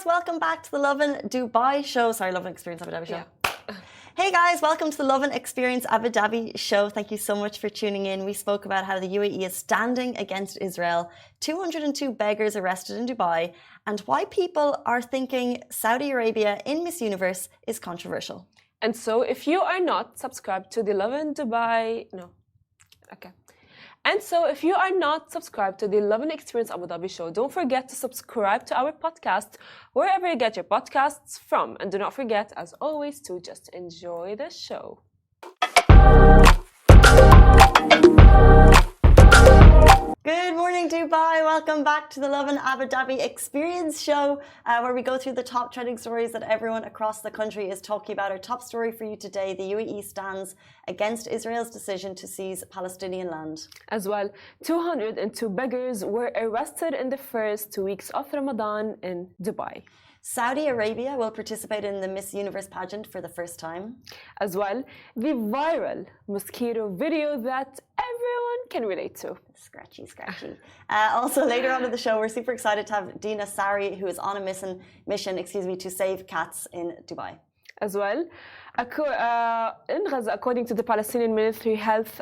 guys, welcome back to the Lovin Dubai show. Sorry, Lovin Experience Abu Dhabi show. Yeah. Hey guys, welcome to the Lovin Experience Abu Dhabi show. Thank you so much for tuning in. We spoke about how the UAE is standing against Israel, 202 beggars arrested in Dubai, and why people are thinking Saudi Arabia in Miss Universe is controversial. And so if you are not subscribed to the Lovin Dubai, And so if you are not subscribed to the Lovin Experience Abu Dhabi show, don't forget to subscribe to our podcast wherever you get your podcasts from. And do not forget, as always, to just enjoy the show. Good morning, Dubai. Welcome back to the Lovin Abu Dhabi Experience Show, where we go through the top trending stories that everyone across the country is talking about. Our top story for you today: the UAE stands against Israel's decision to seize Palestinian land. As well, 202 beggars were arrested in the first 2 weeks of Ramadan in Dubai. Saudi Arabia will participate in the Miss Universe pageant for the first time. As well, the viral Mosquito video that everyone can relate to. Scratchy. Also, later on in the show, we're super excited to have Dina Sari, who is on a mission, to save cats in Dubai. As well, in Gaza, according to the Palestinian Ministry of Health,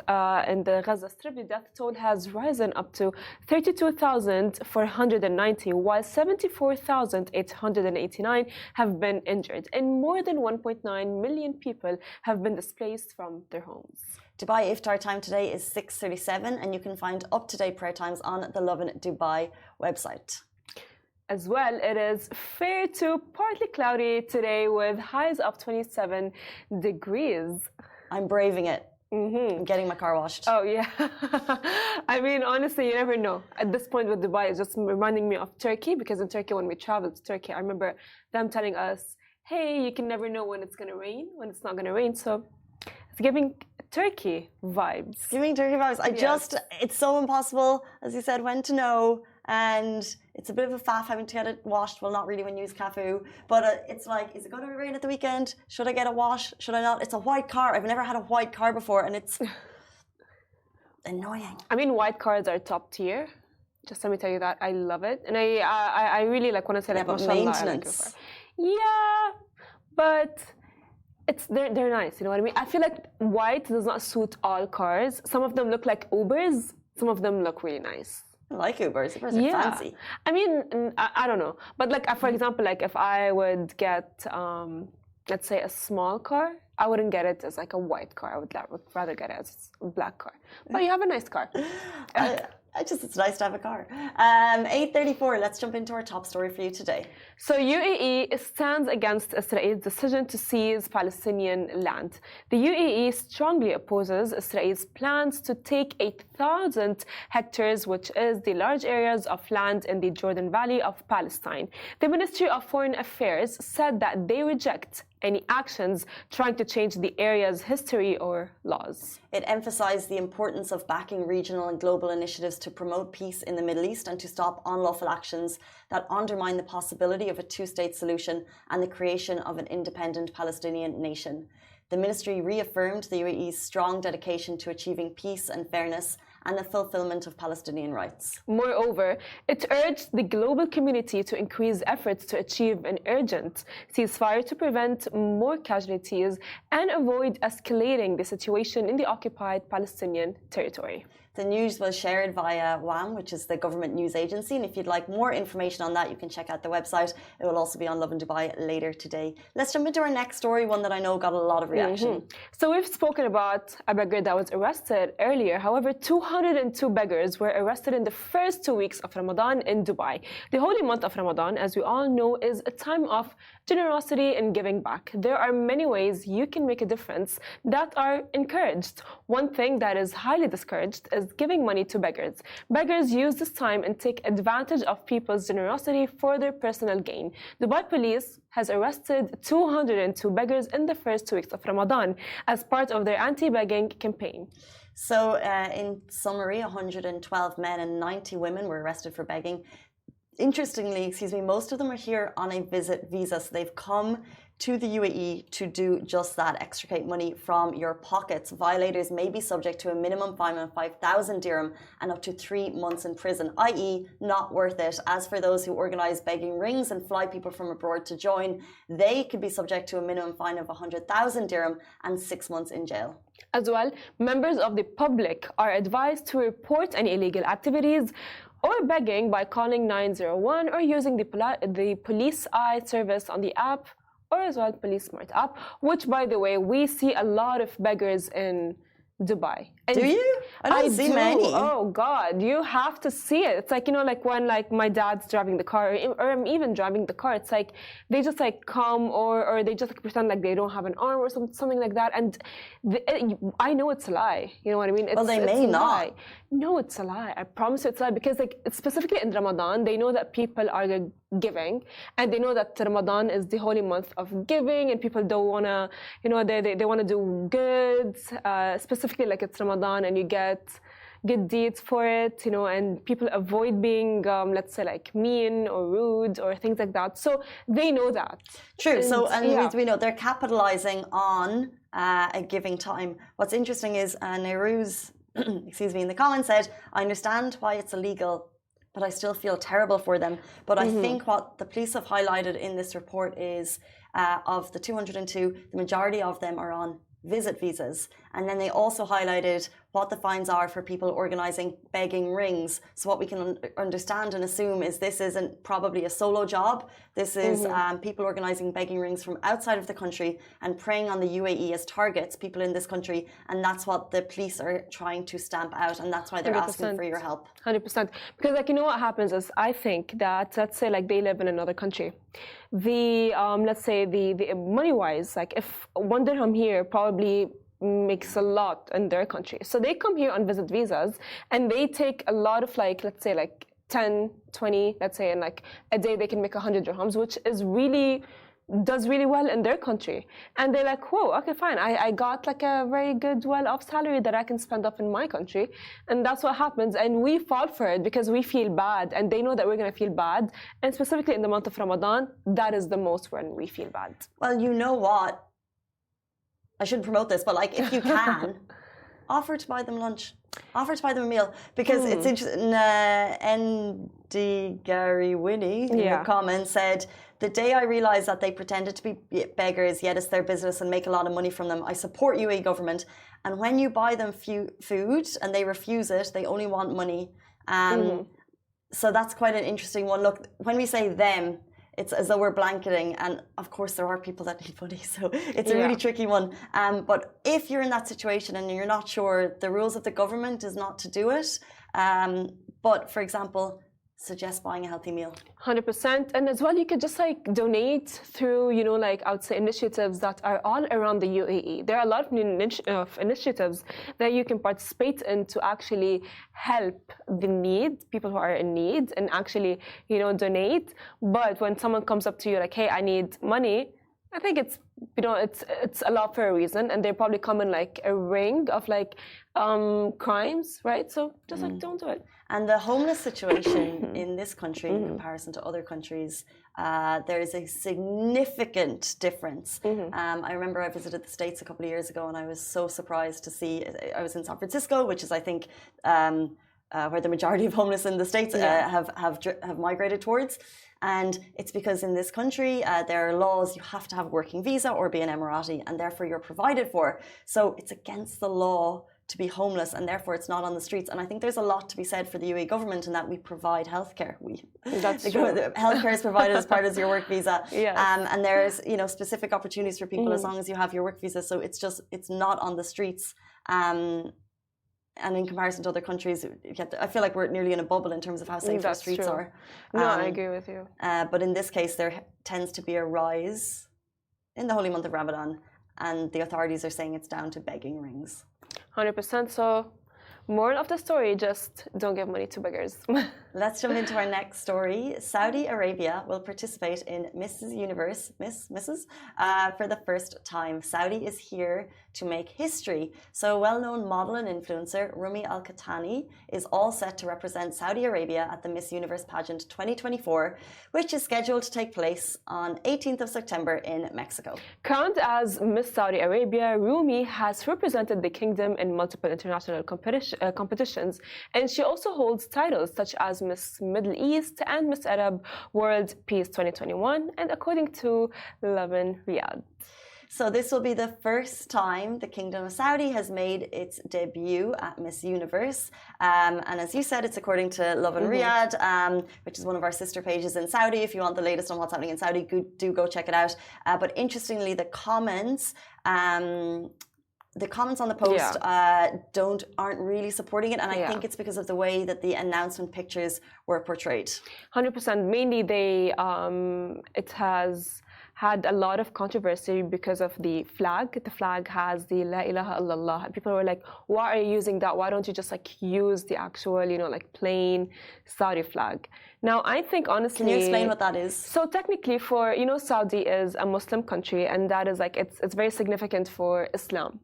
in the Gaza Strip, the death toll has risen up to 32,490, while 74,889 have been injured, and more than 1.9 million people have been displaced from their homes. Dubai iftar time today is 6:37, and you can find up-to-date prayer times on the Lovin Dubai website. As well, it is fair to partly cloudy today with highs of 27 degrees. I'm braving it. I'm getting my car washed. Oh, yeah. I mean, honestly, you never know. At this point with Dubai, it's just reminding me of Turkey, because in Turkey, when we traveled to Turkey, I remember them telling us, hey, you can never know when it's going to rain, when it's not going to rain. So it's giving Turkey vibes. Giving Turkey vibes. It's so impossible, as you said, when to know. And it's a bit of a faff having to get it washed. Well, not really when you use Cafu. But it's like, is it going to rain at the weekend? Should I get a wash? Should I not? It's a white car. I've never had a white car before. And it's annoying. I mean, white cars are top tier. Just let me tell you that. I love it. And I really like when I say like, but maintenance. Yeah, but they're nice. You know what I mean? I feel like white does not suit all cars. Some of them look like Ubers. Some of them look really nice. I like Ubers. Ubers are fancy. I mean, I don't know. But like, for example, like if I would get, let's say a small car, I wouldn't get it as like a white car. I would rather get it as a black car. But you have a nice car. It's nice to have a car. 8:34. Let's jump into our top story for you today. So UAE stands against Israel's decision to seize Palestinian land. The UAE strongly opposes Israel's plans to take 8,000 hectares, which is the large areas of land in the Jordan Valley of Palestine. The Ministry of Foreign Affairs said that they reject any actions trying to change the area's history or laws. It emphasized the importance of backing regional and global initiatives to promote peace in the Middle East and to stop unlawful actions that undermine the possibility of a two-state solution and the creation of an independent Palestinian nation. The ministry reaffirmed the UAE's strong dedication to achieving peace and fairness and the fulfillment of Palestinian rights. Moreover, it urged the global community to increase efforts to achieve an urgent ceasefire to prevent more casualties and avoid escalating the situation in the occupied Palestinian territory. The news was shared via WAM, which is the government news agency. And if you'd like more information on that, you can check out the website. It will also be on Lovin Dubai later today. Let's jump into our next story, one that I know got a lot of reaction. So we've spoken about a beggar that was arrested earlier. However, 202 beggars were arrested in the first 2 weeks of Ramadan in Dubai. The holy month of Ramadan, as we all know, is a time of generosity and giving back. There are many ways you can make a difference that are encouraged. One thing that is highly discouraged is giving money to beggars. Beggars use this time and take advantage of people's generosity for their personal gain. Dubai police has arrested 202 beggars in the first 2 weeks of Ramadan as part of their anti-begging campaign. So, in summary, 112 men and 90 women were arrested for begging. Interestingly, most of them are here on a visit visa. So they've come to the UAE to do just that, extricate money from your pockets. Violators may be subject to a minimum fine of 5,000 dirham and up to 3 months in prison, i.e. not worth it. As for those who organise begging rings and fly people from abroad to join, they could be subject to a minimum fine of 100,000 dirham and 6 months in jail. As well, members of the public are advised to report any illegal activities or begging by calling 901 or using the Police Eye service on the app, or as well Police Smart app, which, by the way, we see a lot of beggars in Dubai. And do you? I don't see many. Oh God, you have to see it. It's like, you know, like when like my dad's driving the car, or I'm even driving the car, it's like they just like come or they just like pretend like they don't have an arm or something like that. And I know it's a lie. You know what I mean? Well, they may not. Lie. No, it's a lie. I promise you it's a lie, because like specifically in Ramadan, they know that people are giving, and they know that Ramadan is the holy month of giving, and people don't wanna, you know, they wanna do good, specifically like it's Ramadan and you get good deeds for it, you know, and people avoid being, let's say, like mean or rude or things like that. So they know that. True. And we know they're capitalizing on a giving time. What's interesting is Nehru's, excuse me, in the comments said, I understand why it's illegal, but I still feel terrible for them. But I think what the police have highlighted in this report is of the 202, the majority of them are on visit visas. And then they also highlighted what the fines are for people organising begging rings. So what we can understand and assume is this isn't probably a solo job. This is people organising begging rings from outside of the country and preying on the UAE as targets, people in this country. And that's what the police are trying to stamp out. And that's why they're 100%. Asking for your help. 100%. Because like, you know what happens is, I think that, let's say like they live in another country. The, let's say the money-wise, like if 1 dirham here probably makes a lot in their country. So they come here on visit visas and they take a lot of like, let's say like 10, 20, let's say, and like a day they can make 100 dirhams, which is really, does really well in their country. And they're like, whoa, okay, fine. I got like a very good, well-off salary that I can spend off in my country. And that's what happens. And we fall for it because we feel bad. And they know that we're going to feel bad. And specifically in the month of Ramadan, that is the most when we feel bad. Well, you know what? I shouldn't promote this, but like if you can, offer to buy them lunch. Offer to buy them a meal. Because it's interesting. N.D. Gary Winnie in the comments said, the day I realised that they pretended to be beggars, yet it's their business and make a lot of money from them, I support UAE government. And when you buy them food and they refuse it, they only want money. So that's quite an interesting one. Look, when we say them, it's as though we're blanketing. And of course, there are people that need money. So it's a really tricky one. But if you're in that situation and you're not sure, the rules of the government is not to do it. But for example, suggest buying a healthy meal. 100%. And as well, you could just like donate through, you know, like I would say initiatives that are all around the UAE. There are a lot of initiatives that you can participate in to actually help the people who are in need and actually, you know, donate. But when someone comes up to you like, hey, I need money, I think it's, you know, it's a lot for a reason, and they probably come in like a ring of like crimes, right? So just like don't do it. And the homeless situation in this country, in comparison to other countries, there is a significant difference. I remember I visited the States a couple of years ago, and I was so surprised to see. I was in San Francisco, which is, I think, where the majority of homeless in the States have migrated towards. And it's because in this country, there are laws, you have to have a working visa or be an Emirati, and therefore you're provided for. So it's against the law to be homeless, and therefore it's not on the streets. And I think there's a lot to be said for the UAE government in that we provide healthcare. That's true. Healthcare is provided as part of your work visa. And there's, you know, specific opportunities for people as long as you have your work visa. So it's not on the streets. And in comparison to other countries, I feel like we're nearly in a bubble in terms of how safe our streets are. No, I agree with you. But in this case, there tends to be a rise in the holy month of Ramadan, and the authorities are saying it's down to begging rings. 100%. So, moral of the story, just don't give money to beggars. Let's jump into our next story. Saudi Arabia will participate in Mrs. Universe, Mrs. For the first time. Saudi is here to make history. So a well-known model and influencer, Rumi Al-Khattani, is all set to represent Saudi Arabia at the Miss Universe pageant 2024, which is scheduled to take place on 18th of September in Mexico. Crowned as Miss Saudi Arabia, Rumi has represented the kingdom in multiple international competitions, and she also holds titles such as Miss Middle East and Miss Arab World Peace 2021, and according to Lovin Riyadh. So this will be the first time the Kingdom of Saudi has made its debut at Miss Universe. And as you said, it's according to Lovin Riyadh, which is one of our sister pages in Saudi. If you want the latest on what's happening in Saudi, do go check it out. But interestingly, the comments on the post aren't really supporting it, and I think it's because of the way that the announcement pictures were portrayed. 100%. Mainly, it has had a lot of controversy because of the flag. The flag has the La ilaha illallah. People were like, why are you using that? Why don't you just use the actual, plain Saudi flag? Now, I think honestly... Can you explain what that is? So technically Saudi is a Muslim country, and that is it's very significant for Islam.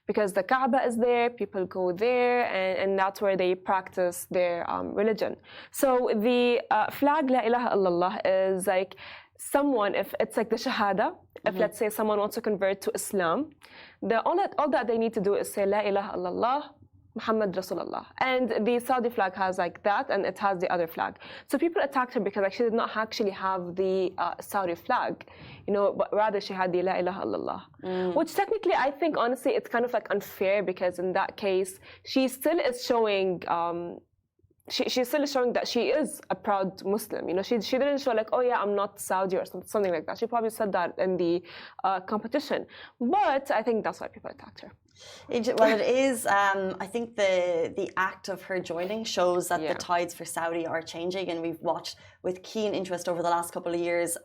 Because the Kaaba is there, people go there, and that's where they practice their religion. So the flag La ilaha illallah is someone, if it's the Shahada, if let's say someone wants to convert to Islam, all that they need to do is say La ilaha illallah, Muhammad Rasulullah. And the Saudi flag has that, and it has the other flag. So people attacked her because she did not actually have the Saudi flag, but rather she had the La ilaha illallah. Which technically, I think, honestly, it's kind of unfair, because in that case, she still is showing... She's still showing that she is a proud Muslim. She didn't show oh yeah, I'm not Saudi or something like that. She probably said that in the competition. But I think that's why people attacked her. Well, it is. I think the act of her joining shows that the tides for Saudi are changing, and we've watched with keen interest over the last couple of years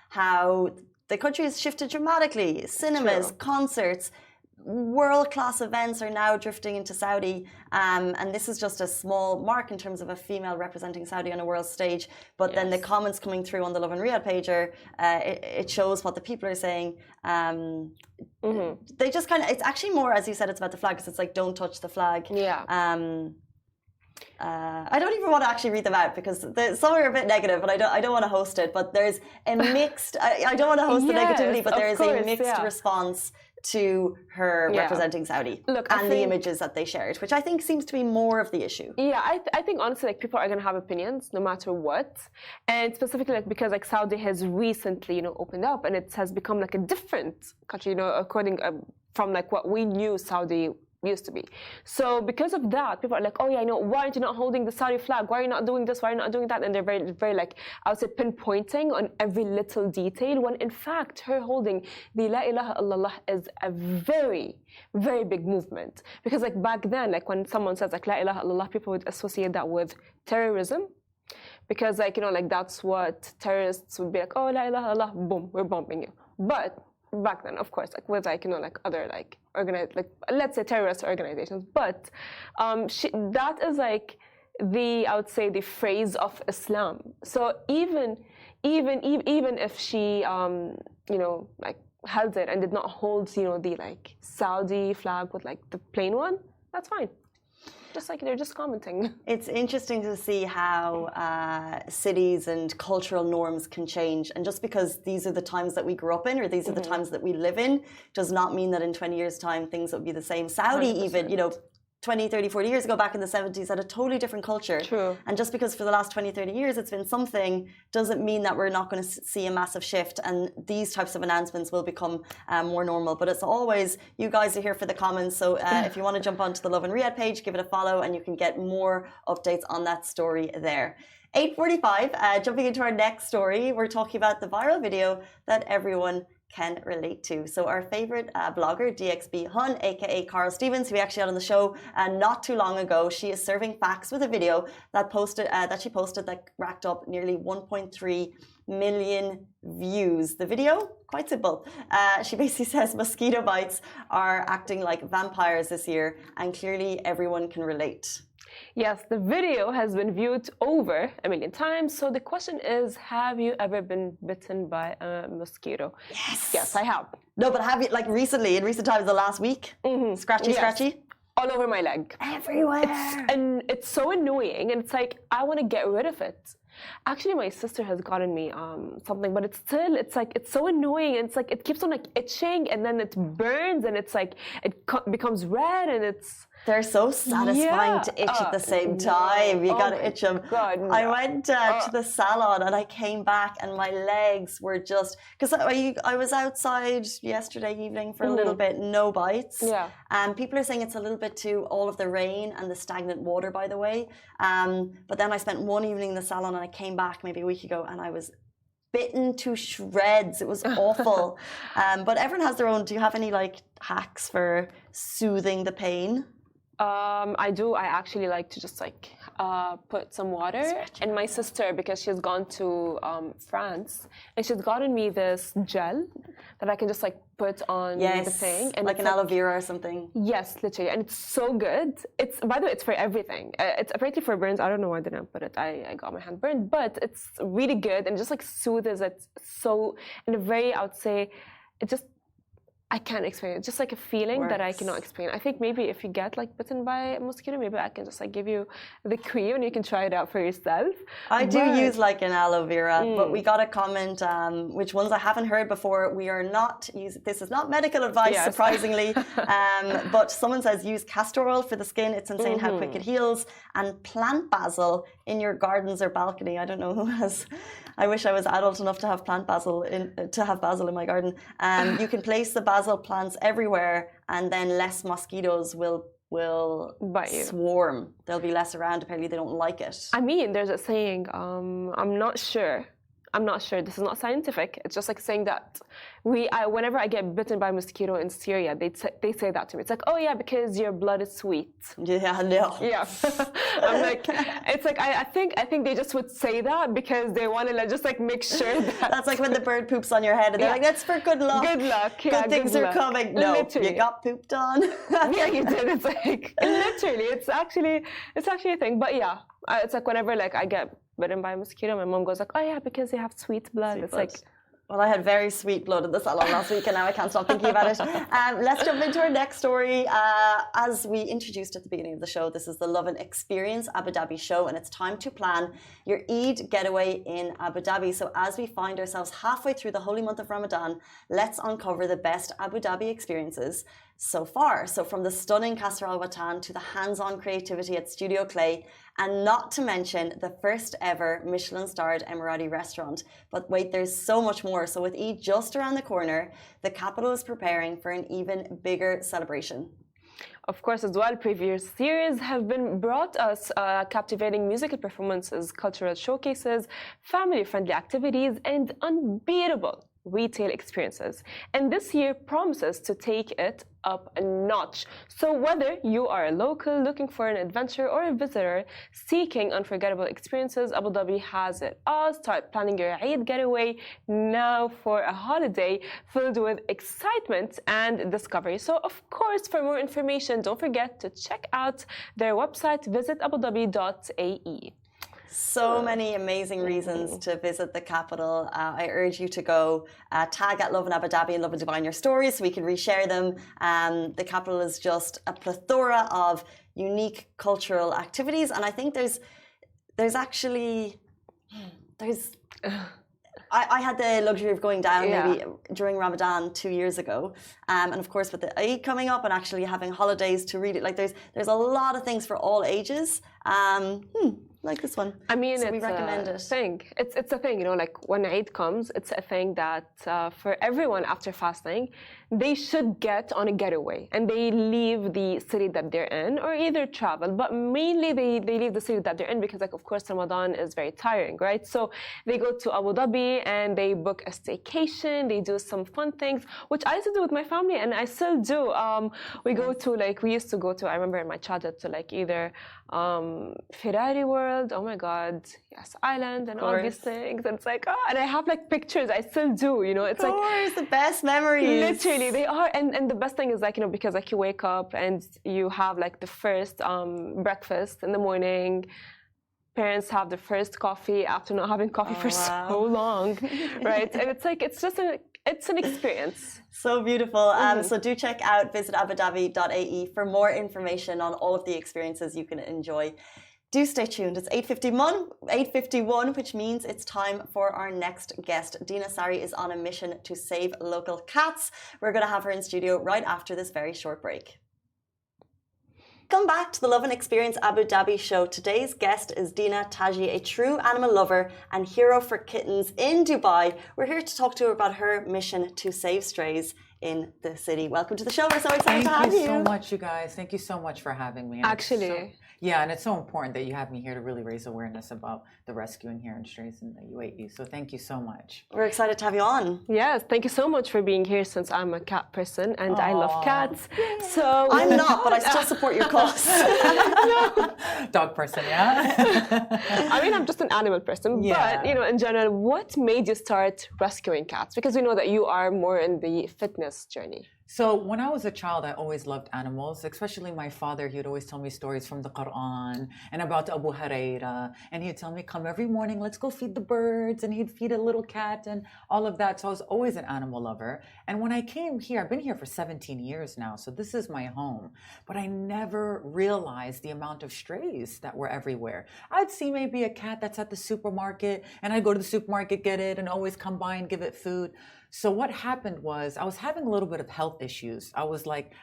how the country has shifted dramatically. Cinemas, concerts, world-class events are now drifting into Saudi, and this is just a small mark in terms of a female representing Saudi on a world stage. But then the comments coming through on the Lovin Riyadh pager, it shows what the people are saying. They just it's actually more, as you said, it's about the flag, because it's don't touch the flag. I don't even want to actually read them out, because some are a bit negative, and I don't want to host it. But there's a mixed. I don't want to host the negativity, but there is a mixed response to her representing Saudi and the images that they shared, which I think seems to be more of the issue. Yeah, I think honestly, people are going to have opinions no matter what, and specifically because Saudi has recently opened up, and it has become a different country, according from what we knew Saudi used to be. So because of that, people are oh yeah, why aren't you not holding the Saudi flag? Why are you not doing this? Why are you not doing that? And they're very, very I would say, pinpointing on every little detail, when in fact her holding the La ilaha illallah is a very, very big movement. Because back then, when someone says La ilaha illallah, people would associate that with terrorism. Because that's what terrorists would be oh, La ilaha illallah, boom, we're bombing you. But back then, of course, with other organized, let's say terrorist organizations, but that is I would say the phrase of Islam. So even if she held it and did not hold the Saudi flag with the plain one, that's fine. Just they're just commenting. It's interesting to see how cities and cultural norms can change. And just because these are the times that we grew up in, or these are the times that we live in, does not mean that in 20 years' time things will be the same. Saudi 100%. Even, 20, 30, 40 years ago, back in the 70s, had a totally different culture. True. And just because for the last 20, 30 years it's been something, doesn't mean that we're not going to see a massive shift. And these types of announcements will become more normal. But as always, you guys are here for the comments. So if you want to jump onto the Lovin Riyadh page, give it a follow, and you can get more updates on that story there. 8:45, jumping into our next story, we're talking about the viral video that everyone can relate to. So our favorite blogger, DXB Hun, aka Carl Stevens, who we actually had on the show not too long ago, she is serving facts with a video that she posted that racked up nearly 1.3 million views. The video, quite simple. She basically says mosquito bites are acting like vampires this year, and clearly everyone can relate. Yes, the video has been viewed over 1 million times. So the question is, have you ever been bitten by a mosquito? Yes. Yes, I have. No, but have you, like recently, in recent times, the last week? Scratchy, Yes. scratchy? All over my leg. Everywhere. And it's so annoying, and it's like I want to get rid of it. Actually, my sister has gotten me something, but it's so annoying, and it's like it keeps on like itching, and then it burns, and it's like becomes red, and it's. They're so satisfying to itch at the same time. You gotta itch them. God, no. I went to the salon and I came back and my legs were just because I was outside yesterday evening for a little bit, no bites. Yeah. People are saying it's a little bit to all of the rain and the stagnant water, by the way. But then I spent one evening in the salon and I came back maybe a week ago and I was bitten to shreds. It was awful. But everyone has their own. Do you have any like hacks for soothing the pain? I do. I actually like to just like put some water. And my sister, because she's gone to France, and she's gotten me this gel that I can just like put on the thing, and like an aloe vera or something. Yes, literally, and it's so good. It's, by the way, it's for everything. It's apparently for burns. I don't know why I didn't put it. I got my hand burned, but it's really good and just like soothes it so in a very, I would say, it just. I can't explain it. It's just like a feeling that I cannot explain. I think maybe if you get like bitten by a mosquito, maybe I can just like give you the cream and you can try it out for yourself. I do use like an aloe vera, but we got a comment, which ones I haven't heard before. We are not using, this is not medical advice, surprisingly. But someone says use castor oil for the skin. It's insane how quick it heals. And plant basil in your gardens or balcony. I don't know who has. I wish I was adult enough to have basil in my garden. You can place the basil plants everywhere, and then less mosquitoes will bite you. Swarm. They'll be less around. Apparently, they don't like it. I mean, there's a saying. I'm not sure. This is not scientific. It's just like saying that whenever I get bitten by a mosquito in Syria, they say that to me. It's like, oh yeah, because your blood is sweet. Yeah, no. Yeah. I'm like, it's like I think they just would say that because they want to just like make sure that. That's like when the bird poops on your head and they're like, that's for good luck. Good luck. Yeah, good things are coming. No, literally. You got pooped on. Yeah, you did. It's like literally. It's actually a thing. But yeah, it's like whenever like I get bitten by a mosquito, my mom goes like, oh yeah, because you have sweet blood. It's like, well, I had very sweet blood in the salon last week and now I can't stop thinking about it. Let's jump into our next story. As we introduced at the beginning of the show, this is the Lovin Experience Abu Dhabi show, and it's time to plan your Eid getaway in Abu Dhabi. So as we find ourselves halfway through the holy month of Ramadan, let's uncover the best Abu Dhabi experiences so far. So from the stunning Qasr Al Watan to the hands-on creativity at Studio Clay, and not to mention the first ever Michelin-starred Emirati restaurant. But wait, there's so much more. So with Eid just around the corner, the capital is preparing for an even bigger celebration. Of course, as well, previous years have brought us captivating musical performances, cultural showcases, family-friendly activities, and unbeatable retail experiences. And this year promises to take it up a notch. So whether you are a local looking for an adventure or a visitor seeking unforgettable experiences, Abu Dhabi has it all. Start planning your Eid getaway now for a holiday filled with excitement and discovery. So of course, for more information, don't forget to check out their website, visit abudabi.ae. So many amazing reasons to visit the capital. I urge you to go tag at Lovin Abu Dhabi and Lovin Dubai in your stories so we can reshare them. The capital is just a plethora of unique cultural activities, and I think there's I had the luxury of going down maybe during Ramadan 2 years ago, and of course with the Eid coming up and actually having holidays to read it, like there's a lot of things for all ages. Like this one. I mean, so it's we recommend it. Thing. It's a thing, you know, like when Eid comes, it's a thing that for everyone after fasting, they should get on a getaway and they leave the city that they're in or either travel, but mainly they leave the city that they're in because, like, of course, Ramadan is very tiring, right? So they go to Abu Dhabi and they book a staycation, they do some fun things, which I used to do with my family and I still do. We go to, like, we used to go to, I remember in my childhood, to like either Ferrari World World. Oh my God, yes, Island and all these things. And it's like, oh, and I have like pictures. I still do, you know. It's of like course, the best memories. Literally, they are. And the best thing is like, you know, because like you wake up and you have like the first breakfast in the morning. Parents have the first coffee after not having coffee for so long, right? And it's like it's an experience. So beautiful. So do check out visit abudhabi.ae for more information on all of the experiences you can enjoy. Do stay tuned. It's 8:51, which means it's time for our next guest. Dina Sari is on a mission to save local cats. We're going to have her in studio right after this very short break. Welcome back to the Lovin Experience Abu Dhabi show. Today's guest is Dina Taji, a true animal lover and hero for kittens in Dubai. We're here to talk to her about her mission to save strays in the city. Welcome to the show. We're so excited to have you. Thank you so much, you guys. Thank you so much for having me. Actually. And it's so important that you have me here to really raise awareness about the rescuing here in strays in the UAE. So thank you so much. We're excited to have you on. Yes, thank you so much for being here since I'm a cat person and I love cats. So I'm not, but I still support your cause. Dog person, yeah? I mean, I'm just an animal person, but you know, in general, what made you start rescuing cats? Because we know that you are more in the fitness journey. So when I was a child, I always loved animals, especially my father. He would always tell me stories from the Quran and about Abu Huraira. And he'd tell me, come every morning, let's go feed the birds. And he'd feed a little cat and all of that. So I was always an animal lover. And when I came here, I've been here for 17 years now. So this is my home. But I never realized the amount of strays that were everywhere. I'd see maybe a cat that's at the supermarket and I'd go to the supermarket, get it, and always come by and give it food. So what happened was I was having a little bit of health issues. I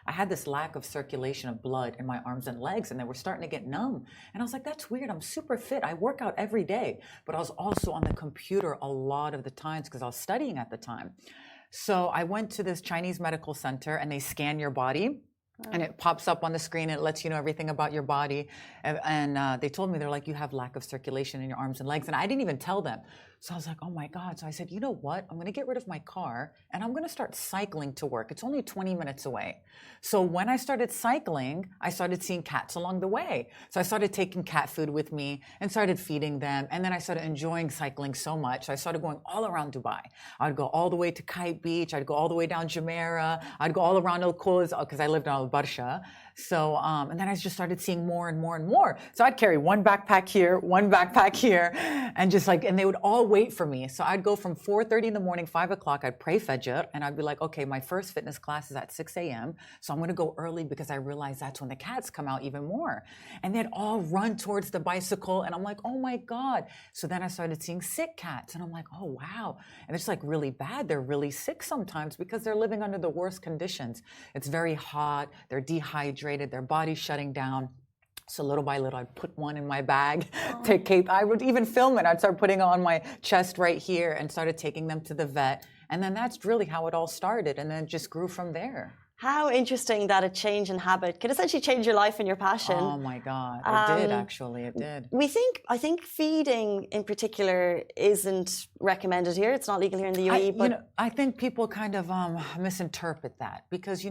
had this lack of circulation of blood in my arms and legs, and they were starting to get numb. And I was like, that's weird. I'm super fit. I work out every day. But I was also on the computer a lot of the times because I was studying at the time. So I went to this Chinese medical center and they scan your body. And it pops up on the screen and it lets you know everything about your body. And they told me, they're like, you have lack of circulation in your arms and legs. And I didn't even tell them. So I was like, oh my God. So I said, you know what? I'm going to get rid of my car and I'm going to start cycling to work. It's only 20 minutes away. So when I started cycling, I started seeing cats along the way. So I started taking cat food with me and started feeding them. And then I started enjoying cycling so much. So I started going all around Dubai. I'd go all the way to Kite Beach. I'd go all the way down Jumeirah. I'd go all around Al Quds because I lived on Al Barsha. So, and then I just started seeing more and more and more. So I'd carry one backpack here, and just like, and they would all wait for me. So I'd go from 4:30 in the morning, 5 o'clock, I'd pray Fajr, and I'd be like, okay, my first fitness class is at 6 a.m. So I'm going to go early because I realized that's when the cats come out even more. And they'd all run towards the bicycle. And I'm like, oh my God. So then I started seeing sick cats and I'm like, oh, wow. And it's like really bad. They're really sick sometimes because they're living under the worst conditions. It's very hot. They're dehydrated. Their body's shutting down. So little by little, I'd put one in my bag. I would even film it. I'd start putting it on my chest right here and started taking them to the vet. And then that's really how it all started. And then it just grew from there. How interesting that a change in habit can essentially change your life and your passion. Oh my God, it did actually, it did. I think feeding in particular isn't recommended here. It's not legal here in the UAE. I think people kind of misinterpret that because,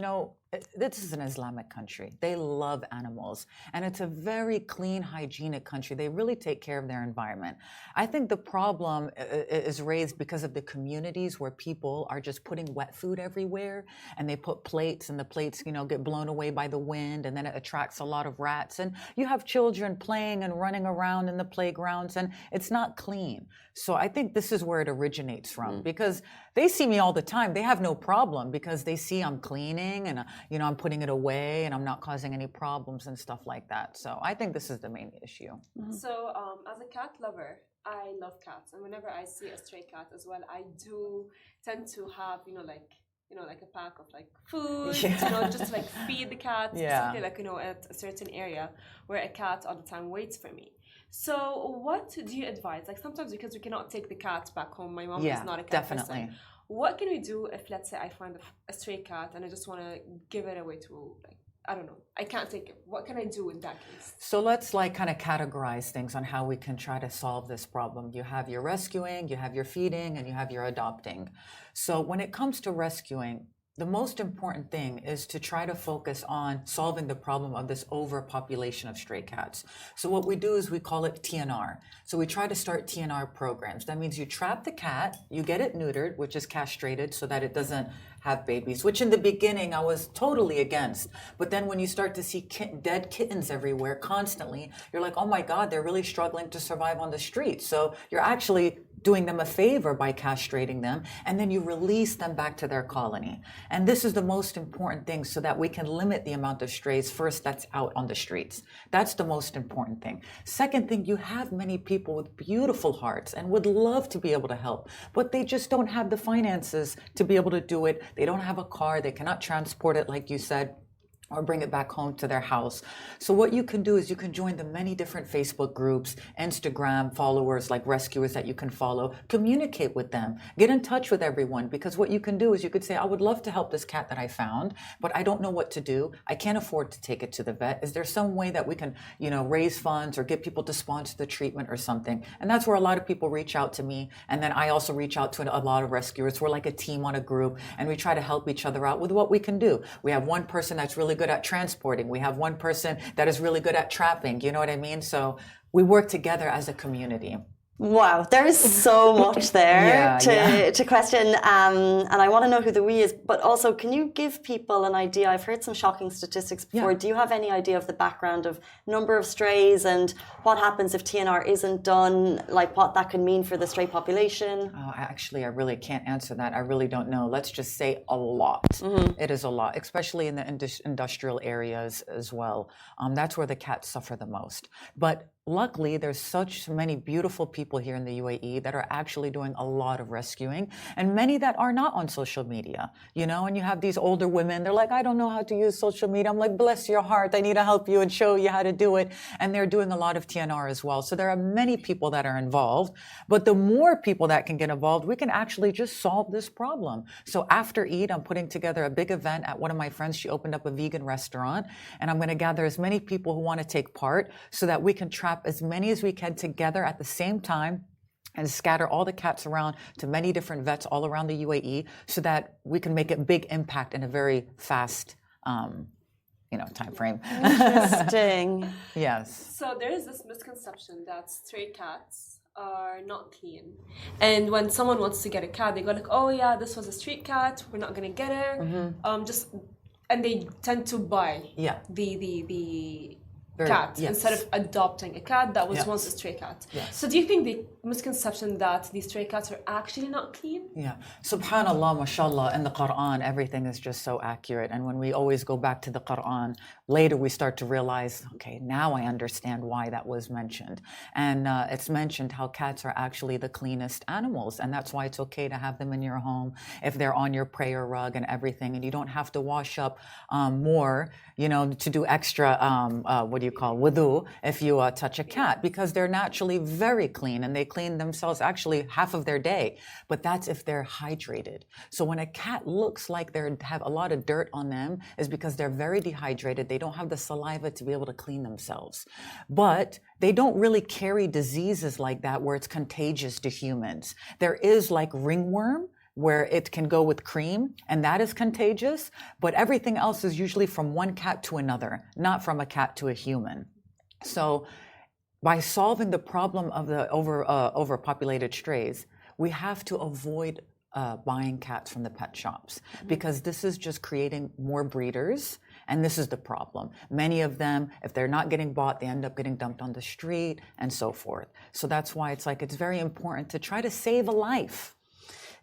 this is an Islamic country. They love animals. And it's a very clean, hygienic country. They really take care of their environment. I think the problem is raised because of the communities where people are just putting wet food everywhere and they put plates and the plates, get blown away by the wind and then it attracts a lot of rats. And you have children playing and running around in the playgrounds and it's not clean. So I think this is where it originates from because they see me all the time. They have no problem because they see I'm cleaning and I'm putting it away and I'm not causing any problems and stuff like that. So I think this is the main issue. So as a cat lover, I love cats. And whenever I see a stray cat as well, I do tend to have, like a pack of food, just to feed the cat, specifically at a certain area where a cat all the time waits for me. So what do you advise? Sometimes because we cannot take the cat back home, my mom is not a cat person. What can we do if, let's say, I find a stray cat and I just want to give it away to, I don't know, I can't take it. What can I do in that case? So let's kind of categorize things on how we can try to solve this problem. You have your rescuing, you have your feeding, and you have your adopting. So when it comes to rescuing, The most important thing is to try to focus on solving the problem of this overpopulation of stray cats. So what we do is we call it TNR. So we try to start TNR programs. That means you trap the cat, you get it neutered, which is castrated so that it doesn't have babies, which in the beginning I was totally against. But then when you start to see dead kittens everywhere constantly, you're like, oh my God, they're really struggling to survive on the street. So you're actually doing them a favor by castrating them, and then you release them back to their colony. And this is the most important thing so that we can limit the amount of strays first that's out on the streets. That's the most important thing. Second thing, you have many people with beautiful hearts and would love to be able to help, but they just don't have the finances to be able to do it. They don't have a car, they cannot transport it like you said, or bring it back home to their house. So what you can do is you can join the many different Facebook groups, Instagram followers like rescuers that you can follow, communicate with them, get in touch with everyone, because what you can do is you could say, I would love to help this cat that I found, but I don't know what to do. I can't afford to take it to the vet. Is there some way that we can, raise funds or get people to sponsor the treatment or something? And that's where a lot of people reach out to me. And then I also reach out to a lot of rescuers. We're like a team on a group, and we try to help each other out with what we can do. We have one person that's really good at transporting. We have one person that is really good at trapping. You know what I mean? So we work together as a community. Wow, there is so much there to question, and I want to know who the we is, but also can you give people an idea? I've heard some shocking statistics before. Yeah. Do you have any idea of the background of number of strays and what happens if TNR isn't done, like what that can mean for the stray population? I really can't answer that. I really don't know. Let's just say a lot. Mm-hmm. It is a lot, especially in the industrial areas as well. That's where the cats suffer the most. But luckily, there's such many beautiful people here in the UAE that are actually doing a lot of rescuing, and many that are not on social media, and you have these older women, they're like, I don't know how to use social media. I'm like, bless your heart, I need to help you and show you how to do it. And they're doing a lot of TNR as well. So there are many people that are involved, but the more people that can get involved, we can actually just solve this problem. So after Eid, I'm putting together a big event at one of my friends. She opened up a vegan restaurant, and I'm going to gather as many people who want to take part so that we can trap as many as we can together at the same time and scatter all the cats around to many different vets all around the UAE so that we can make a big impact in a very fast time frame. Interesting. Yes. So there is this misconception that stray cats are not clean, and when someone wants to get a cat, they go like, oh yeah, this was a street cat, we're not gonna get her. Mm-hmm. And they tend to buy the cat instead of adopting a cat that was once a stray cat. Yes. So do you think the misconception that these stray cats are actually not clean? Yeah. Subhanallah, mashallah, in the Quran, everything is just so accurate. And when we always go back to the Quran, later we start to realize, okay, now I understand why that was mentioned. And it's mentioned how cats are actually the cleanest animals. And that's why it's okay to have them in your home if they're on your prayer rug and everything. And you don't have to wash up more, to do extra, wudu, if you touch a cat, because they're naturally very clean and they clean themselves actually half of their day. But that's if they're hydrated. So when a cat looks like they have a lot of dirt on them, is because they're very dehydrated. They don't have the saliva to be able to clean themselves. But they don't really carry diseases like that where it's contagious to humans. There is like ringworm, where it can go with cream, and that is contagious, but everything else is usually from one cat to another, not from a cat to a human. So by solving the problem of the overpopulated strays, we have to avoid buying cats from the pet shops, because this is just creating more breeders, and this is the problem. Many of them, if they're not getting bought, they end up getting dumped on the street and so forth. So that's why it's very important to try to save a life.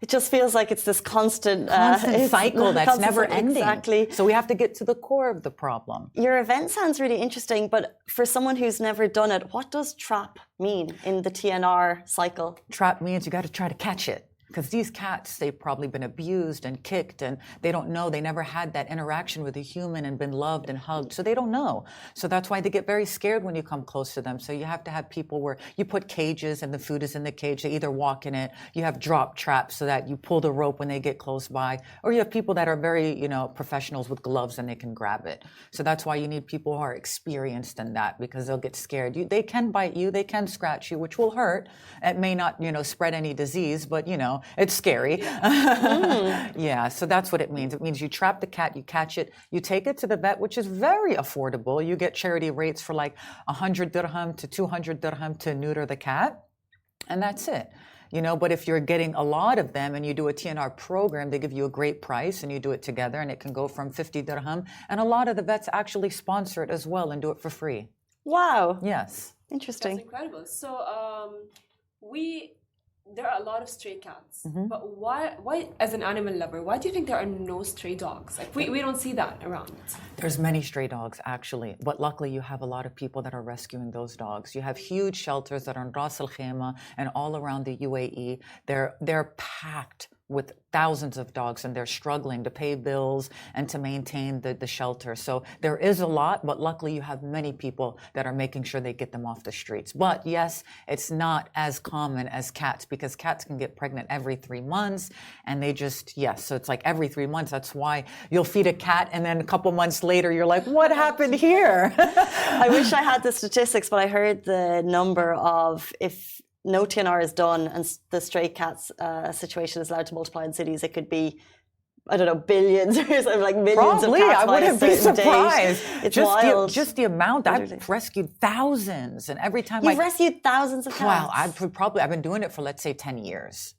It just feels like it's this constant cycle that's never ending. Exactly. So we have to get to the core of the problem. Your event sounds really interesting, but for someone who's never done it, what does trap mean in the TNR cycle? Trap means you got to try to catch it. Because these cats, they've probably been abused and kicked, and they don't know. They never had that interaction with a human and been loved and hugged, so they don't know. So that's why they get very scared when you come close to them. So you have to have people where you put cages and the food is in the cage. They either walk in it, you have drop traps so that you pull the rope when they get close by, or you have people that are very, professionals with gloves and they can grab it. So that's why you need people who are experienced in that, because they'll get scared. They can bite you, they can scratch you, which will hurt. It may not, spread any disease, but, it's scary. Yeah, so that's what it means. It means you trap the cat, you catch it, you take it to the vet, which is very affordable. You get charity rates for like 100 dirham to 200 dirham to neuter the cat, and that's it. But if you're getting a lot of them and you do a TNR program, they give you a great price and you do it together, and it can go from 50 dirham. And a lot of the vets actually sponsor it as well and do it for free. Wow. Yes. Interesting. That's incredible. So there are a lot of stray cats, but why, as an animal lover, why do you think there are no stray dogs? Like we don't see that around. There's many stray dogs actually, but luckily you have a lot of people that are rescuing those dogs. You have huge shelters that are in Ras Al Khaimah and all around the UAE. They're packed with thousands of dogs, and they're struggling to pay bills and to maintain the shelter. So there is a lot, but luckily you have many people that are making sure they get them off the streets. But yes, it's not as common as cats, because cats can get pregnant every 3 months, and so it's like every 3 months. That's why you'll feed a cat, and then a couple months later you're like, what happened here? I wish I had the statistics, but I heard the number of, if no TNR is done and the stray cats situation is allowed to multiply in cities, it could be, I don't know, billions or something, like millions Probably, of cats. I wouldn't be surprised. It's wild. Just the amount. I've rescued thousands, and every time You've rescued thousands of cats. Well, I've been doing it for, let's say, 10 years.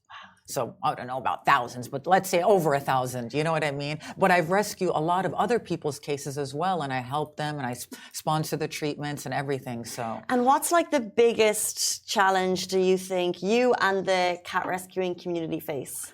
So I don't know about thousands, but let's say over 1,000. You know what I mean? But I've rescued a lot of other people's cases as well, and I help them, and I sponsor the treatments and everything. So. And what's like the biggest challenge do you think you and the cat rescuing community face?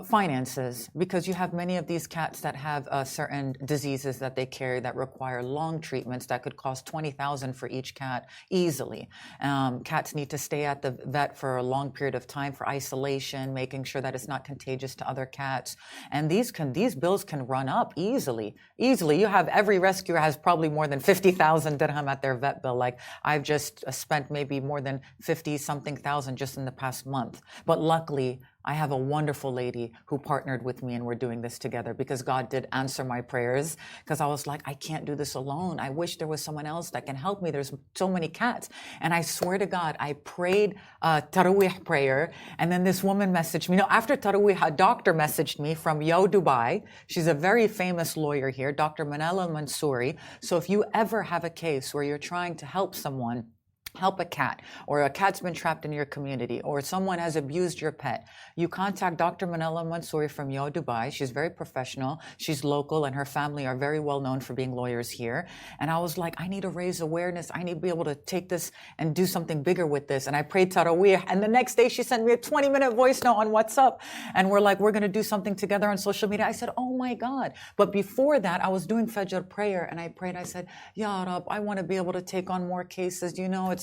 Finances, because you have many of these cats that have certain diseases that they carry that require long treatments that could cost 20,000 for each cat easily. Cats need to stay at the vet for a long period of time for isolation, making sure that it's not contagious to other cats. And these bills can run up easily. You have every rescuer has probably more than 50,000 dirham at their vet bill. Like I've just spent maybe more than 50 something thousand just in the past month. But luckily, I have a wonderful lady who partnered with me, and we're doing this together because God did answer my prayers, because I was like, I can't do this alone. I wish there was someone else that can help me. There's so many cats. And I swear to God, I prayed Taraweeh prayer, and then this woman messaged me. After Taraweeh, a doctor messaged me from Dubai. She's a very famous lawyer here, Dr. Manal al-Mansouri. So if you ever have a case where you're trying to help someone, help a cat, or a cat's been trapped in your community, or someone has abused your pet, you contact Dr. Manal Mansouri from Dubai. She's very professional. She's local, and her family are very well known for being lawyers here. And I was like, I need to raise awareness. I need to be able to take this and do something bigger with this. And I prayed Taraweeh, and the next day she sent me a 20-minute voice note on WhatsApp. And we're like, we're going to do something together on social media. I said, oh my God. But before that, I was doing Fajr prayer, and I prayed. I said, Ya Rab, I want to be able to take on more cases.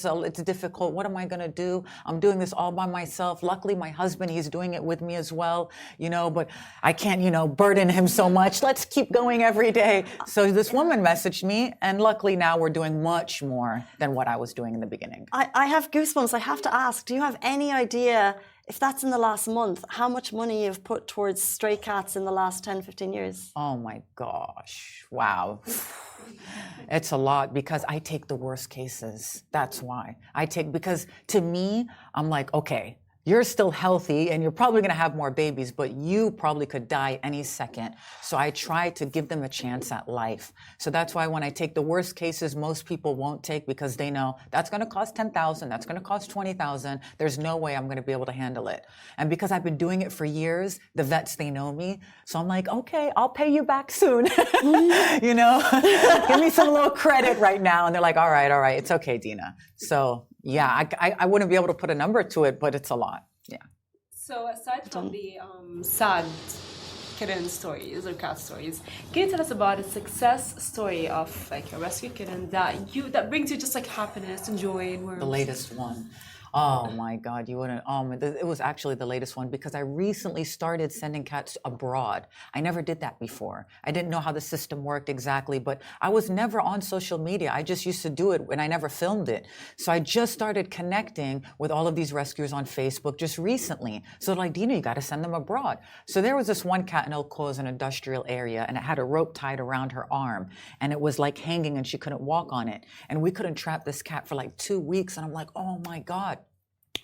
It's difficult. What am I going to do? I'm doing this all by myself. Luckily, my husband, he's doing it with me as well, but I can't, burden him so much. Let's keep going every day. So this woman messaged me, and luckily now we're doing much more than what I was doing in the beginning. I have goosebumps. I have to ask, do you have any idea, if that's in the last month, how much money you've put towards stray cats in the last 10, 15 years? Oh my gosh. Wow. It's a lot, because I take the worst cases. That's why. Because to me, I'm like, okay, you're still healthy and you're probably going to have more babies, but you probably could die any second. So I try to give them a chance at life. So that's why when I take the worst cases, most people won't take, because they know that's going to cost 10,000, that's going to cost 20,000. There's no way I'm going to be able to handle it. And because I've been doing it for years, the vets, they know me. So I'm like, okay, I'll pay you back soon. Give me some little credit right now. And they're like, all right, it's okay, Dina. So yeah, I wouldn't be able to put a number to it, but it's a lot. Yeah. So aside from the sad kitten stories or cat stories, can you tell us about a success story of like a rescue kitten that brings you just like happiness and joy and warmth? The latest one. Oh my God, you wouldn't. It was actually the latest one, because I recently started sending cats abroad. I never did that before. I didn't know how the system worked exactly, but I was never on social media. I just used to do it, and I never filmed it. So I just started connecting with all of these rescuers on Facebook just recently. So like, Dina, you got to send them abroad. So there was this one cat in El Quoz, an industrial area, and it had a rope tied around her arm, and it was like hanging, and she couldn't walk on it. And we couldn't trap this cat for like 2 weeks. And I'm like, oh my God.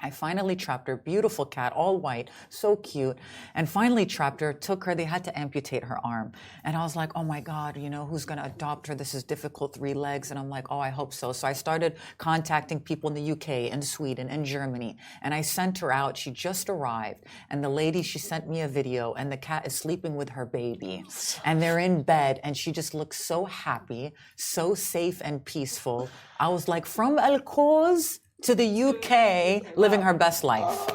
I finally trapped her, beautiful cat, all white, so cute. And finally trapped her, took her, they had to amputate her arm. And I was like, oh my God, who's gonna adopt her? This is difficult, 3 legs. And I'm like, oh, I hope so. So I started contacting people in the UK and Sweden and Germany. And I sent her out, she just arrived. And the lady, she sent me a video and the cat is sleeping with her baby. And they're in bed and she just looks so happy, so safe and peaceful. I was like, from Al Quoz to the UK, living her best life.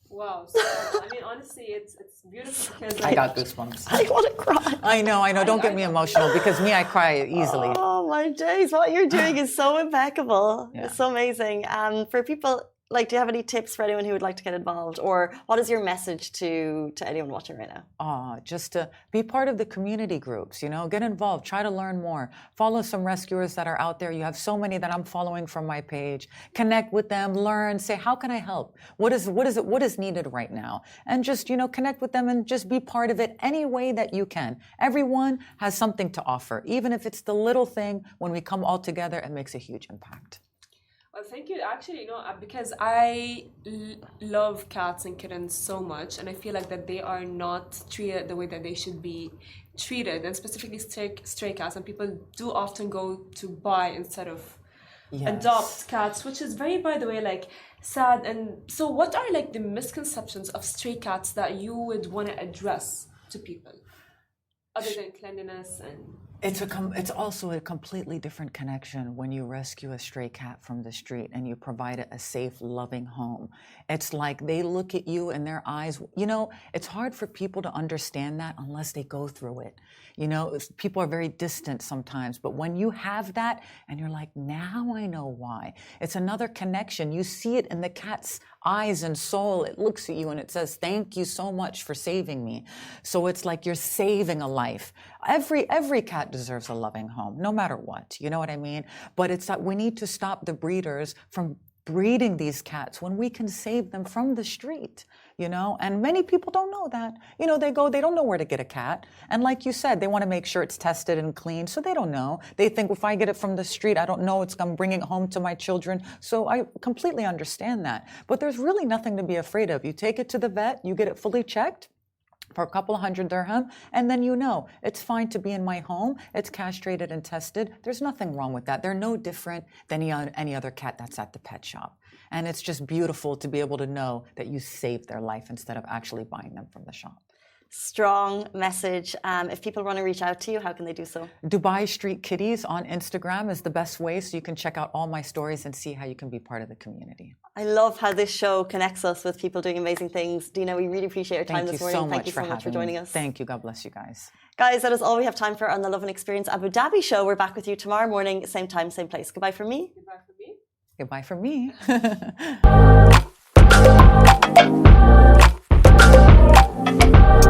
Wow. So, I mean, honestly, it's beautiful because I got goosebumps. I want to cry. I know. Don't get me emotional because me, I cry easily. Oh my days. What you're doing is so impeccable. Yeah. It's so amazing. For people, do you have any tips for anyone who would like to get involved? Or what is your message to anyone watching right now? Just to be part of the community groups, get involved, try to learn more, follow some rescuers that are out there. You have so many that I'm following from my page. Connect with them, learn, say, how can I help? What is needed right now? And just, connect with them and just be part of it any way that you can. Everyone has something to offer. Even if it's the little thing, when we come all together, it makes a huge impact. Well, thank you. Actually, because I love cats and kittens so much, and I feel like that they are not treated the way that they should be treated, and specifically stray cats. And people do often go to buy instead of adopt cats, which is very, by the way, sad. And so, what are the misconceptions of stray cats that you would want to address to people, other than cleanliness and? It's also a completely different connection when you rescue a stray cat from the street and you provide it a safe, loving home. It's like they look at you and their eyes, it's hard for people to understand that unless they go through it. People are very distant sometimes, but when you have that and you're like, now I know why. It's another connection. You see it in the cat's eyes and soul. It looks at you and it says, thank you so much for saving me. So it's like you're saving a life. Every cat deserves a loving home, no matter what. You know what I mean? But it's that we need to stop the breeders from breeding these cats when we can save them from the street, and many people don't know that. They don't know where to get a cat. And like you said, they want to make sure it's tested and clean. So they don't know. They think if I get it from the street, I don't know I'm bringing it home to my children. So I completely understand that. But there's really nothing to be afraid of. You take it to the vet, you get it fully checked for a couple of $100 dirham, and then it's fine to be in my home. It's castrated and tested. There's nothing wrong with that. They're no different than any other cat that's at the pet shop. And it's just beautiful to be able to know that you saved their life instead of actually buying them from the shop. Strong message. If people want to reach out to you, how can they do so? Dubai Street Kitties on Instagram is the best way, so you can check out all my stories and see how you can be part of the community. I love how this show connects us with people doing amazing things. Dina, we really appreciate your time this morning. Thank you so much for joining us. Thank you. God bless you guys. Guys, that is all we have time for on the Lovin Experience Abu Dhabi show. We're back with you tomorrow morning, same time, same place. Goodbye from me. Goodbye from me. Goodbye from me.